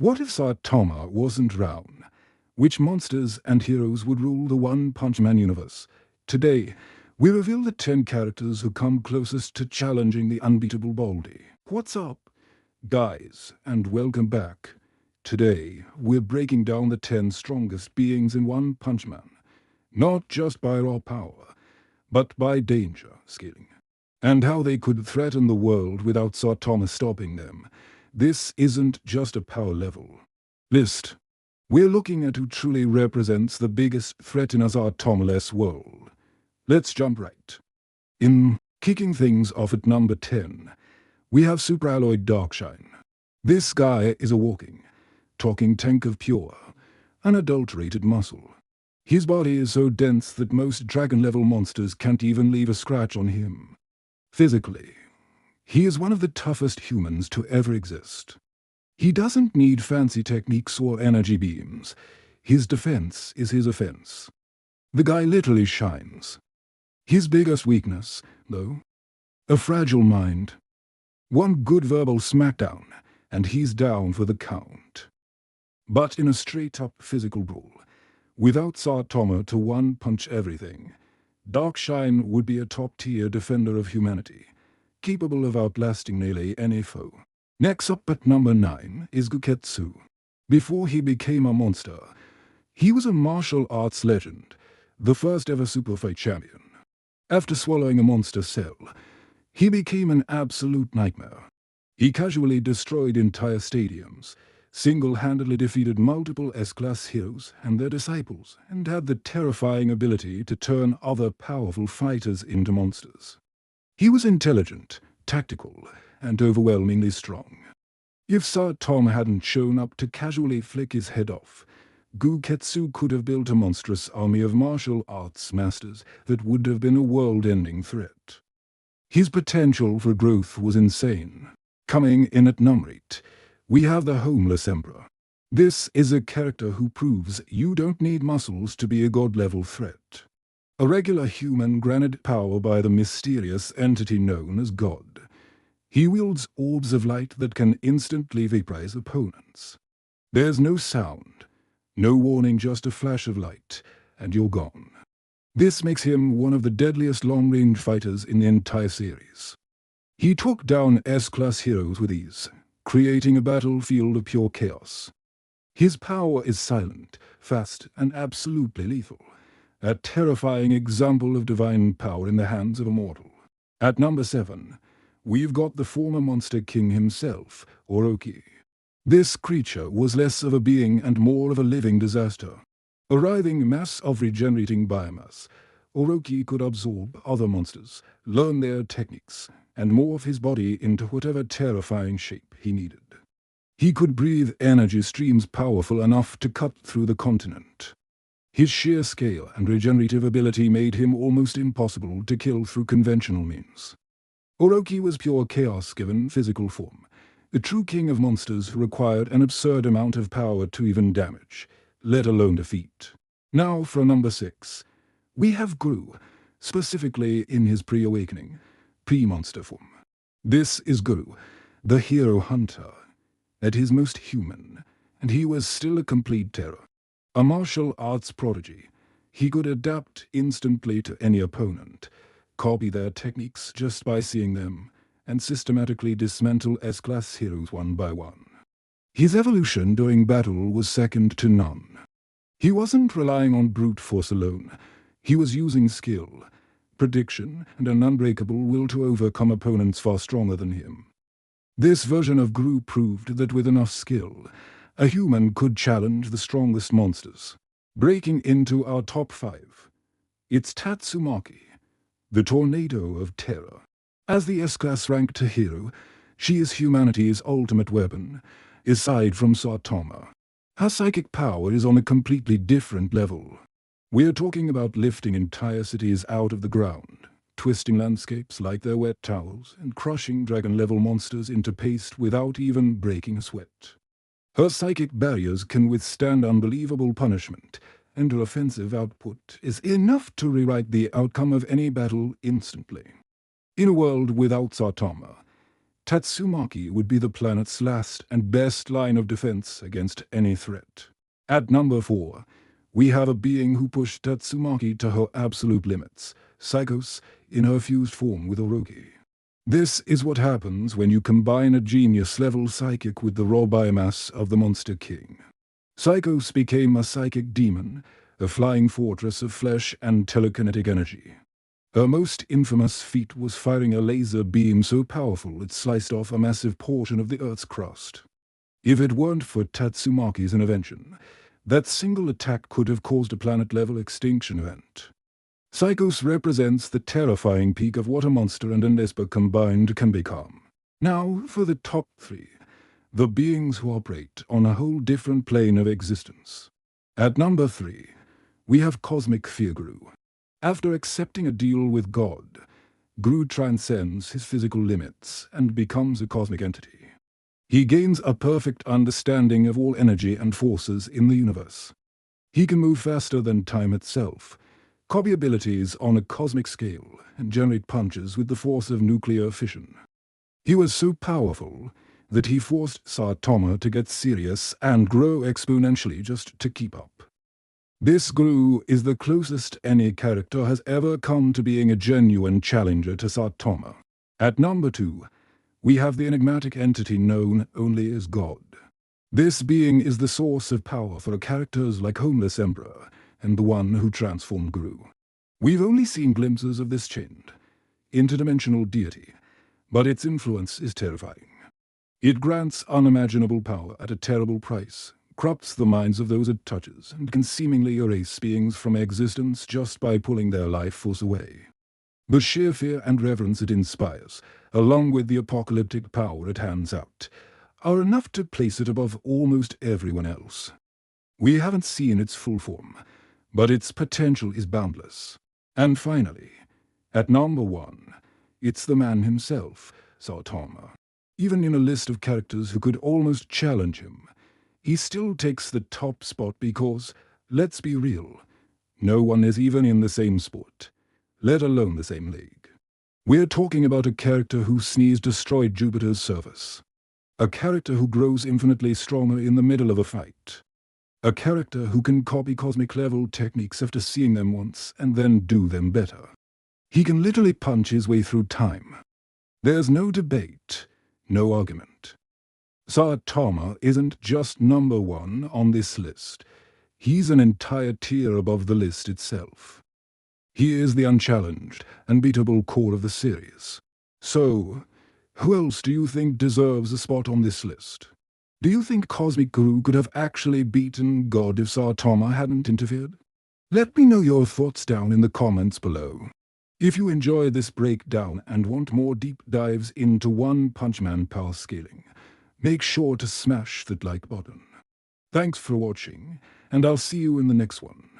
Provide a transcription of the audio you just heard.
What if Saitama wasn't around? Which monsters and heroes would rule the One Punch Man universe? Today, we reveal the 10 characters who come closest to challenging the unbeatable Baldy. What's up, guys, and welcome back. Today, we're breaking down the 10 strongest beings in One Punch Man. Not just by raw power, but by danger scaling. And how they could threaten the world without Saitama stopping them. This isn't just a power level list. We're looking at who truly represents the biggest threat in a Saitama-less world. Let's jump right in. Kicking things off at number 10, we have Superalloy Darkshine. This guy is a walking, talking tank of pure, unadulterated muscle. His body is so dense that most dragon-level monsters can't even leave a scratch on him. Physically, he is one of the toughest humans to ever exist. He doesn't need fancy techniques or energy beams. His defense is his offense. The guy literally shines. His biggest weakness, though? A fragile mind. One good verbal smackdown, and he's down for the count. But in a straight-up physical brawl, without Saitama to one-punch everything, Darkshine would be a top-tier defender of humanity, capable of outlasting nearly any foe. Next up at number 9 is Guketsu. Before he became a monster, he was a martial arts legend, the first ever super fight champion. After swallowing a monster cell, he became an absolute nightmare. He casually destroyed entire stadiums, single-handedly defeated multiple S-class heroes and their disciples, and had the terrifying ability to turn other powerful fighters into monsters. He was intelligent, tactical, and overwhelmingly strong. If Saitama hadn't shown up to casually flick his head off, Guketsu could have built a monstrous army of martial arts masters that would have been a world-ending threat. His potential for growth was insane. Coming in at number 8, we have the Homeless Emperor. This is a character who proves you don't need muscles to be a god-level threat. A regular human granted power by the mysterious entity known as God. He wields orbs of light that can instantly vaporize opponents. There's no sound, no warning, just a flash of light, and you're gone. This makes him one of the deadliest long-range fighters in the entire series. He took down S-class heroes with ease, creating a battlefield of pure chaos. His power is silent, fast, and absolutely lethal. A terrifying example of divine power in the hands of a mortal. At number 7, we've got the former Monster King himself, Orochi. This creature was less of a being and more of a living disaster. A writhing mass of regenerating biomass, Orochi could absorb other monsters, learn their techniques, and morph his body into whatever terrifying shape he needed. He could breathe energy streams powerful enough to cut through the continent. His sheer scale and regenerative ability made him almost impossible to kill through conventional means. Orochi was pure chaos given physical form. The true king of monsters required an absurd amount of power to even damage, let alone defeat. Now for number 6, we have Gru, specifically in his pre-awakening, pre-monster form. This is Gru, the hero hunter, at his most human, and he was still a complete terror. A martial arts prodigy, he could adapt instantly to any opponent, copy their techniques just by seeing them, and systematically dismantle S-class heroes one by one. His evolution during battle was second to none. He wasn't relying on brute force alone. He was using skill, prediction, and an unbreakable will to overcome opponents far stronger than him. This version of Gru proved that with enough skill, a human could challenge the strongest monsters. Breaking into our top 5, it's Tatsumaki, the Tornado of Terror. As the S-class ranked hero, she is humanity's ultimate weapon, aside from Saitama. Her psychic power is on a completely different level. We're talking about lifting entire cities out of the ground, twisting landscapes like they're wet towels, and crushing dragon-level monsters into paste without even breaking a sweat. Her psychic barriers can withstand unbelievable punishment, and her offensive output is enough to rewrite the outcome of any battle instantly. In a world without Saitama, Tatsumaki would be the planet's last and best line of defense against any threat. At number 4, we have a being who pushed Tatsumaki to her absolute limits, Psychos in her fused form with Orochi. This is what happens when you combine a genius-level psychic with the raw biomass of the Monster King. Psychos became a psychic demon, a flying fortress of flesh and telekinetic energy. Her most infamous feat was firing a laser beam so powerful it sliced off a massive portion of the Earth's crust. If it weren't for Tatsumaki's intervention, that single attack could have caused a planet-level extinction event. Psychos represents the terrifying peak of what a monster and a Nespa combined can become. Now for the top 3, the beings who operate on a whole different plane of existence. At number 3, we have Cosmic Fear Gru. After accepting a deal with God, Gru transcends his physical limits and becomes a cosmic entity. He gains a perfect understanding of all energy and forces in the universe. He can move faster than time itself, copy abilities on a cosmic scale, and generate punches with the force of nuclear fission. He was so powerful that he forced Saitama to get serious and grow exponentially just to keep up. This Gru is the closest any character has ever come to being a genuine challenger to Saitama. At number 2, we have the enigmatic entity known only as God. This being is the source of power for characters like Homeless Emperor and the one who transformed Gru. We've only seen glimpses of this chained, interdimensional deity, but its influence is terrifying. It grants unimaginable power at a terrible price, corrupts the minds of those it touches, and can seemingly erase beings from existence just by pulling their life force away. The sheer fear and reverence it inspires, along with the apocalyptic power it hands out, are enough to place it above almost everyone else. We haven't seen its full form, but its potential is boundless. And finally, at number 1, it's the man himself, Saitama. Even in a list of characters who could almost challenge him, he still takes the top spot because, let's be real, no one is even in the same sport, let alone the same league. We're talking about a character whose sneeze destroyed Jupiter's surface. A character who grows infinitely stronger in the middle of a fight. A character who can copy cosmic-level techniques after seeing them once and then do them better. He can literally punch his way through time. There's no debate, no argument. Saitama isn't just number 1 on this list. He's an entire tier above the list itself. He is the unchallenged, unbeatable core of the series. So, who else do you think deserves a spot on this list? Do you think Cosmic Gru could have actually beaten God if Saitama hadn't interfered? Let me know your thoughts down in the comments below. If you enjoy this breakdown and want more deep dives into One Punch Man power scaling, make sure to smash that like button. Thanks for watching, and I'll see you in the next one.